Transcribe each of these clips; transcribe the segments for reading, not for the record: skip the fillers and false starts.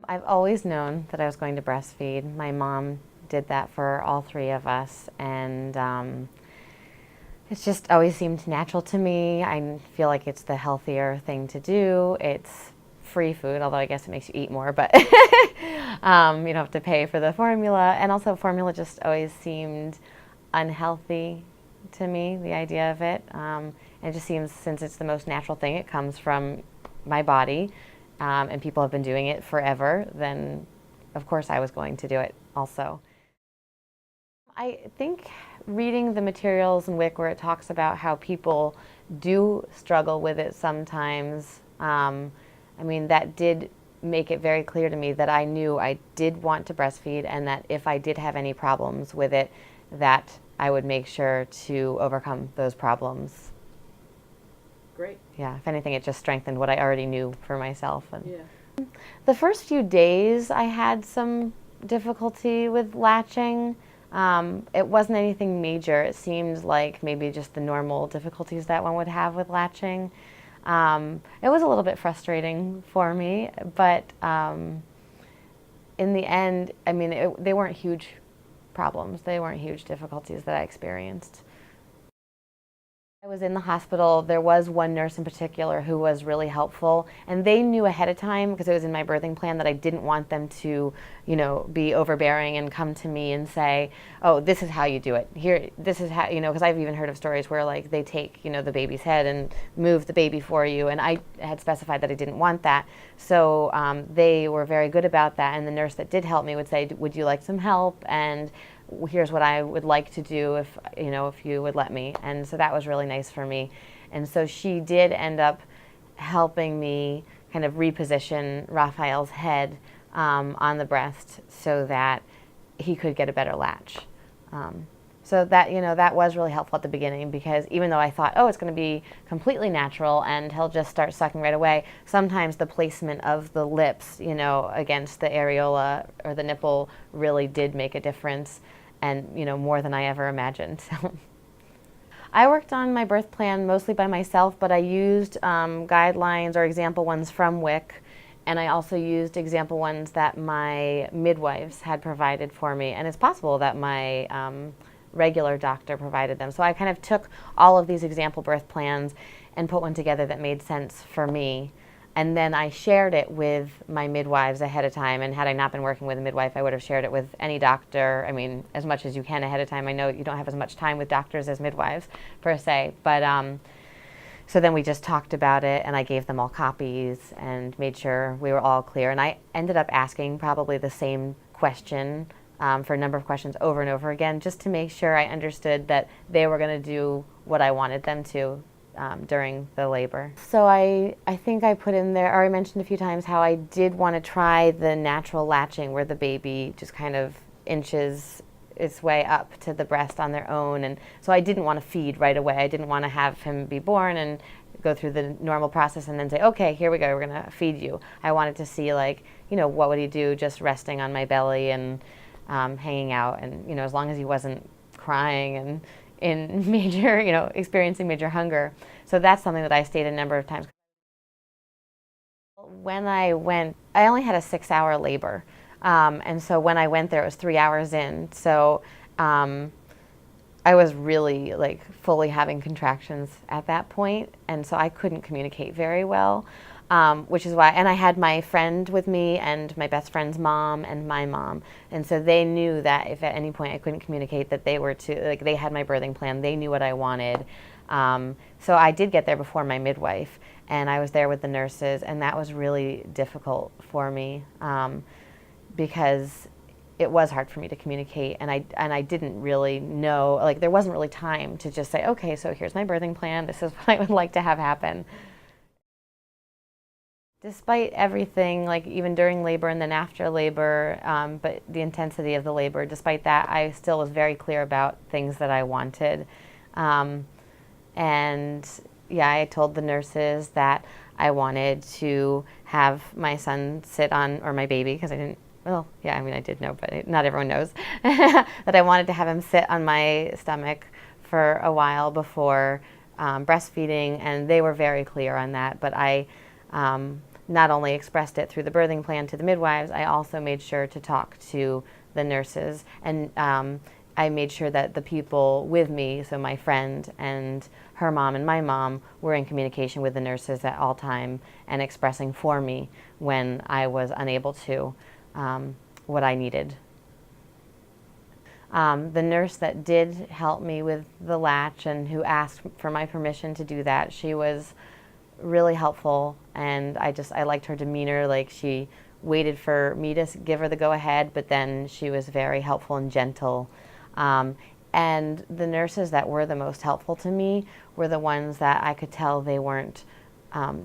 I've always known that I was going to breastfeed. My mom did that for all three of us, and it's just always seemed natural to me. I feel like it's the healthier thing to do. It's free food, although I guess it makes you eat more, but you don't have to pay for the formula. And also, formula just always seemed unhealthy to me, the idea of it. And it just seems, since it's the most natural thing, it comes from my body, and people have been doing it forever, then of course I was going to do it also. I think reading the materials in WIC where it talks about how people do struggle with it sometimes, I mean, that did make it very clear to me that I knew I did want to breastfeed, and that if I did have any problems with it, that I would make sure to overcome those problems. Great. Yeah, if anything, it just strengthened what I already knew for myself. And Yeah. the first few days, I had some difficulty with latching. It wasn't anything major. It seemed like maybe just the normal difficulties that one would have with latching. It was a little bit frustrating for me, but in the end, I mean, they weren't huge problems. They weren't huge difficulties that I experienced. I was in the hospital. There was one nurse in particular who was really helpful, and they knew ahead of time, because it was in my birthing plan, that I didn't want them to, be overbearing and come to me and say, "Oh, this is how you do it. Here, this is how," because I've even heard of stories where like they take, the baby's head and move the baby for you, and I had specified that I didn't want that. So they were very good about that, and the nurse that did help me would say, "Would you like some help?" And here's what I would like to do if you would let me. And so that was really nice for me. And so she did end up helping me kind of reposition Raphael's head on the breast so that he could get a better latch. So that was really helpful at the beginning, because even though I thought, oh, it's going to be completely natural and he'll just start sucking right away, sometimes the placement of the lips, against the areola or the nipple really did make a difference, and, more than I ever imagined. So I worked on my birth plan mostly by myself, but I used guidelines or example ones from WIC, and I also used example ones that my midwives had provided for me, and it's possible that my regular doctor provided them. So I kind of took all of these example birth plans and put one together that made sense for me. And then I shared it with my midwives ahead of time. And had I not been working with a midwife, I would have shared it with any doctor. I mean, as much as you can ahead of time. I know you don't have as much time with doctors as midwives, per se. But so then we just talked about it, and I gave them all copies and made sure we were all clear. And I ended up asking probably the same question for a number of questions over and over again, just to make sure I understood that they were going to do what I wanted them to during the labor. So I think I put in there, or I mentioned a few times, how I did want to try the natural latching, where the baby just kind of inches its way up to the breast on their own. And so I didn't want to feed right away. I didn't want to have him be born and go through the normal process and then say, okay, here we go, we're going to feed you. I wanted to see, like, what would he do just resting on my belly and hanging out, and as long as he wasn't crying and in major, experiencing major hunger. So that's something that I stayed a number of times. When I went, I only had a 6-hour labor, and so when I went there, it was 3 hours in. So I was really like fully having contractions at that point, and so I couldn't communicate very well. Which is why, and I had my friend with me and my best friend's mom and my mom. And so they knew that if at any point I couldn't communicate, that they had my birthing plan. They knew what I wanted. So I did get there before my midwife, and I was there with the nurses, and that was really difficult for me, because it was hard for me to communicate, and I didn't really know, like, there wasn't really time to just say, okay, so here's my birthing plan. This is what I would like to have happen. Despite everything, like even during labor and then after labor, but the intensity of the labor, despite that, I still was very clear about things that I wanted. And yeah, I told the nurses that I wanted to have my son sit on, or my baby, because I didn't, well, yeah, I mean, I did know, but not everyone knows, that I wanted to have him sit on my stomach for a while before breastfeeding, and they were very clear on that. But I not only expressed it through the birthing plan to the midwives, I also made sure to talk to the nurses, and I made sure that the people with me, so my friend and her mom and my mom, were in communication with the nurses at all time and expressing for me when I was unable to what I needed. The nurse that did help me with the latch and who asked for my permission to do that, she was really helpful, and I liked her demeanor. Like, she waited for me to give her the go-ahead, but then she was very helpful and gentle. And the nurses that were the most helpful to me were the ones that I could tell they weren't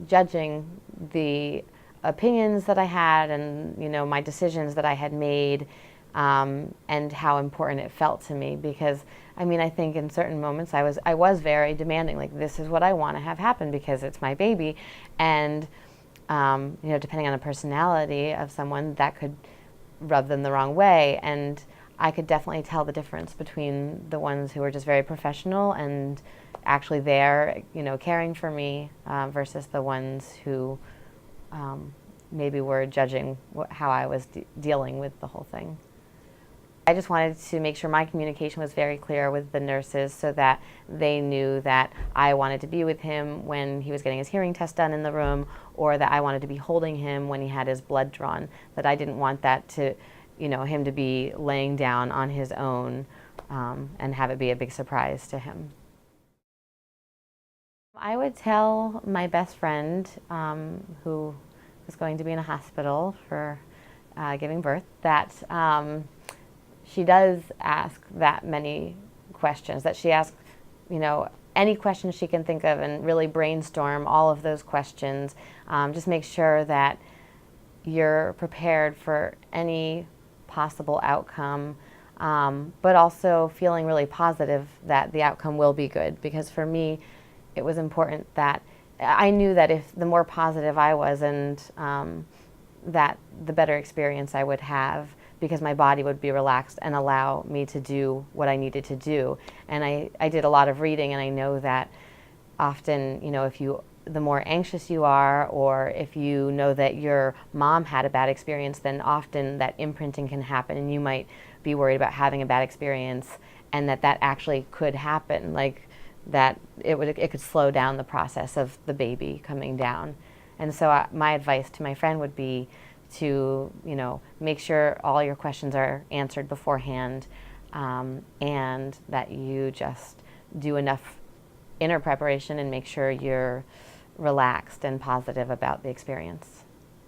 judging the opinions that I had and, my decisions that I had made, and how important it felt to me. Because, I think in certain moments I was very demanding, like, this is what I want to have happen because it's my baby. And, depending on the personality of someone, that could rub them the wrong way. And I could definitely tell the difference between the ones who were just very professional and actually there, caring for me, versus the ones who maybe were judging how I was dealing with the whole thing. I just wanted to make sure my communication was very clear with the nurses so that they knew that I wanted to be with him when he was getting his hearing test done in the room, or that I wanted to be holding him when he had his blood drawn, that I didn't want that to, him to be laying down on his own, and have it be a big surprise to him. I would tell my best friend, who was going to be in a hospital for giving birth, that she does ask that many questions, that she asks, any questions she can think of and really brainstorm all of those questions. Just make sure that you're prepared for any possible outcome, but also feeling really positive that the outcome will be good. Because for me, it was important that I knew that if the more positive I was, and that the better experience I would have, because my body would be relaxed and allow me to do what I needed to do. And I did a lot of reading, and I know that often, the more anxious you are, or if you know that your mom had a bad experience, then often that imprinting can happen, and you might be worried about having a bad experience, and that actually could happen, like that it could slow down the process of the baby coming down. And so my advice to my friend would be to, make sure all your questions are answered beforehand, and that you just do enough inner preparation and make sure you're relaxed and positive about the experience.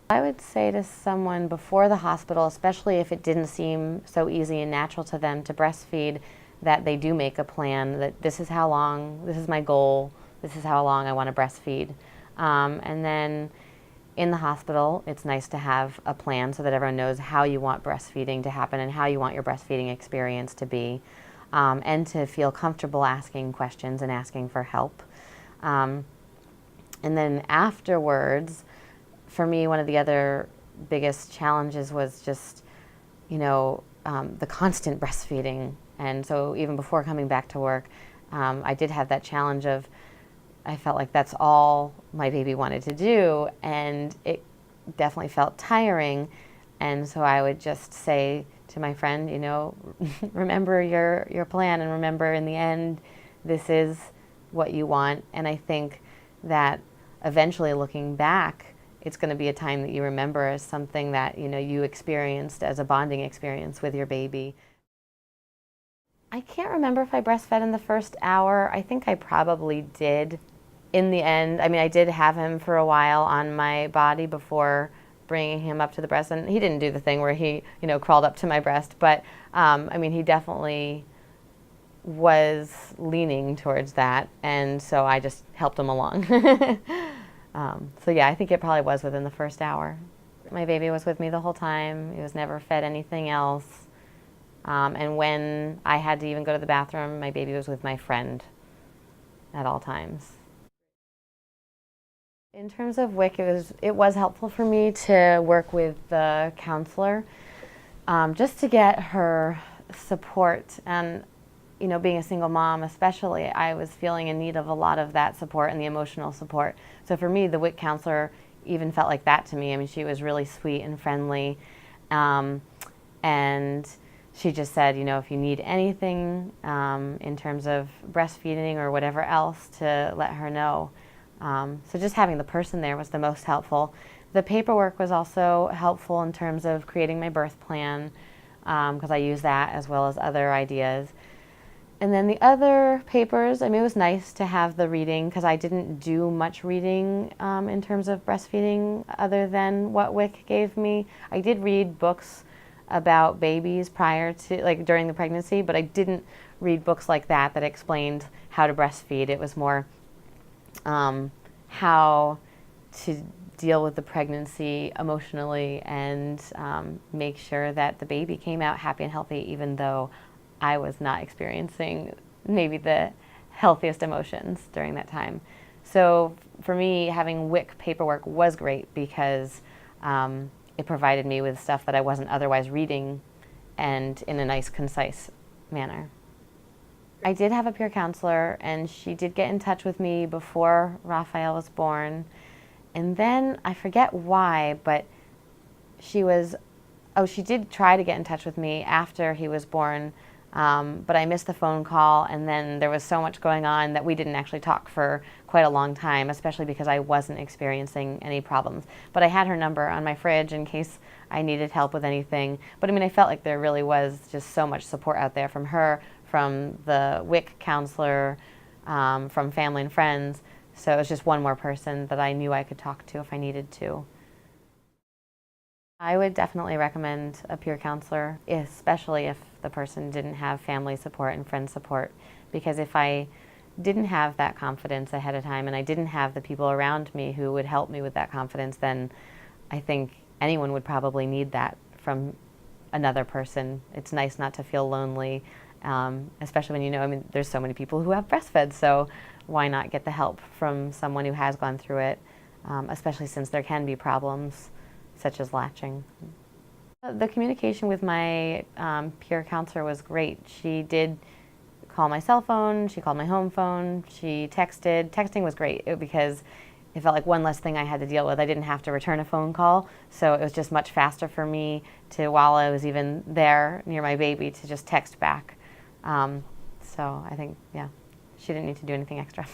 I would say to someone before the hospital, especially if it didn't seem so easy and natural to them to breastfeed, that they do make a plan, that this is how long, this is my goal, this is how long I want to breastfeed. And then in the hospital, it's nice to have a plan so that everyone knows how you want breastfeeding to happen and how you want your breastfeeding experience to be, and to feel comfortable asking questions and asking for help. And then afterwards, for me, one of the other biggest challenges was just, the constant breastfeeding. And so even before coming back to work, I did have that challenge of, I felt like that's all my baby wanted to do, and it definitely felt tiring. And so I would just say to my friend, remember your plan, and remember in the end, this is what you want. And I think that eventually, looking back, it's going to be a time that you remember as something that, you experienced as a bonding experience with your baby. I can't remember if I breastfed in the first hour. I think I probably did. In the end, I did have him for a while on my body before bringing him up to the breast, and he didn't do the thing where he, crawled up to my breast, but he definitely was leaning towards that, and so I just helped him along. So yeah, I think it probably was within the first hour. My baby was with me the whole time. He was never fed anything else. And when I had to even go to the bathroom, my baby was with my friend at all times. In terms of WIC, it was helpful for me to work with the counselor, just to get her support. And being a single mom especially, I was feeling in need of a lot of that support and the emotional support. So for me, the WIC counselor even felt like that to me. I mean, she was really sweet and friendly. Um, and she just said, you know, if you need anything in terms of breastfeeding or whatever else, to let her know. So just having the person there was the most helpful. The paperwork was also helpful in terms of creating my birth plan, because I use that as well as other ideas. And then the other papers, I mean, it was nice to have the reading, because I didn't do much reading in terms of breastfeeding other than what WIC gave me. I did read books about babies prior to, like, during the pregnancy, but I didn't read books like that that explained how to breastfeed. It was more how to deal with the pregnancy emotionally and make sure that the baby came out happy and healthy, even though I was not experiencing maybe the healthiest emotions during that time. So for me, having WIC paperwork was great, because it provided me with stuff that I wasn't otherwise reading, and in a nice, concise manner. I did have a peer counselor, and she did get in touch with me before Raphael was born. And then I forget why, but she did try to get in touch with me after he was born, but I missed the phone call, and then there was so much going on that we didn't actually talk for quite a long time, especially because I wasn't experiencing any problems. But I had her number on my fridge in case I needed help with anything. But I mean, I felt like there really was just so much support out there from her, from the WIC counselor, from family and friends. So it was just one more person that I knew I could talk to if I needed to. I would definitely recommend a peer counselor, especially if the person didn't have family support and friend support. Because if I didn't have that confidence ahead of time, and I didn't have the people around me who would help me with that confidence, then I think anyone would probably need that from another person. It's nice not to feel lonely, especially when, you know, I mean, there's so many people who have breastfed, so why not get the help from someone who has gone through it, especially since there can be problems such as latching. The communication with my peer counselor was great. She did call my cell phone, she called my home phone, she texted. Texting was great because it felt like one less thing I had to deal with. I didn't have to return a phone call, so it was just much faster for me to, while I was even there near my baby, to just text back. So I think, yeah, she didn't need to do anything extra.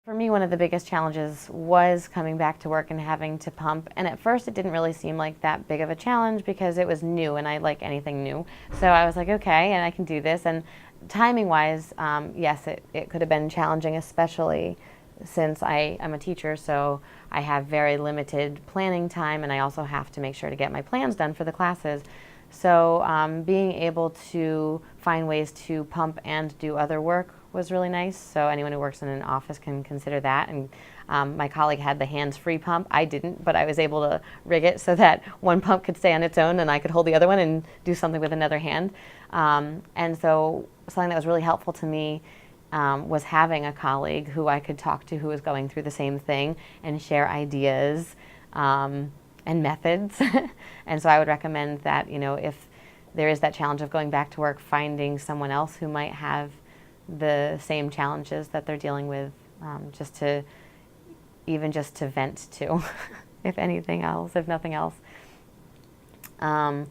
For me, one of the biggest challenges was coming back to work and having to pump. And at first, it didn't really seem like that big of a challenge because it was new, and I like anything new. So I was like, okay, and I can do this. And timing-wise, yes, it could have been challenging, especially since I am a teacher, so I have very limited planning time, and I also have to make sure to get my plans done for the classes. So being able to find ways to pump and do other work was really nice. So anyone who works in an office can consider that. And my colleague had the hands-free pump. I didn't, but I was able to rig it so that one pump could stay on its own and I could hold the other one and do something with another hand. And so something that was really helpful to me was having a colleague who I could talk to who was going through the same thing and share ideas and methods. And so I would recommend that, you know, if there is that challenge of going back to work, finding someone else who might have the same challenges that they're dealing with, just to vent to, if anything else, if nothing else. And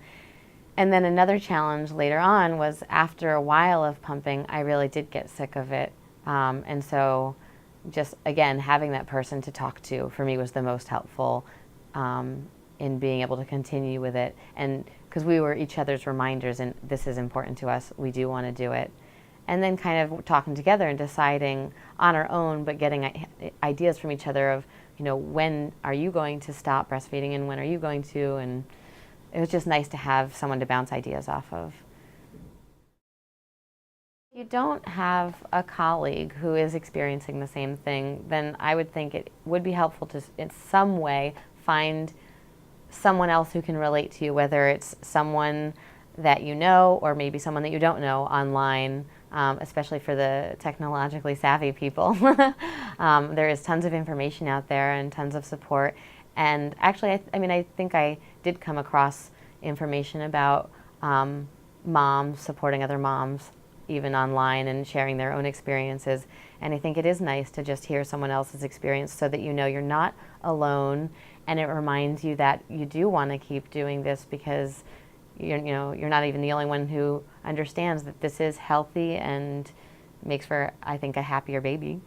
then another challenge later on was, after a while of pumping, I really did get sick of it. And so just, again, having that person to talk to for me was the most helpful in being able to continue with it. And because we were each other's reminders, and this is important to us, we do want to do it. And then kind of talking together and deciding on our own, but getting ideas from each other of, you know, when are you going to stop breastfeeding and when are you going to? And it was just nice to have someone to bounce ideas off of. If you don't have a colleague who is experiencing the same thing, then I would think it would be helpful to, in some way, find someone else who can relate to you, whether it's someone that you know or maybe someone that you don't know online. Especially for the technologically savvy people. There is tons of information out there and tons of support. And actually, I think I did come across information about moms supporting other moms even online and sharing their own experiences. And I think it is nice to just hear someone else's experience so that you know you're not alone, and it reminds you that you do want to keep doing this because you're not even the only one who understands that this is healthy and makes for, I think, a happier baby.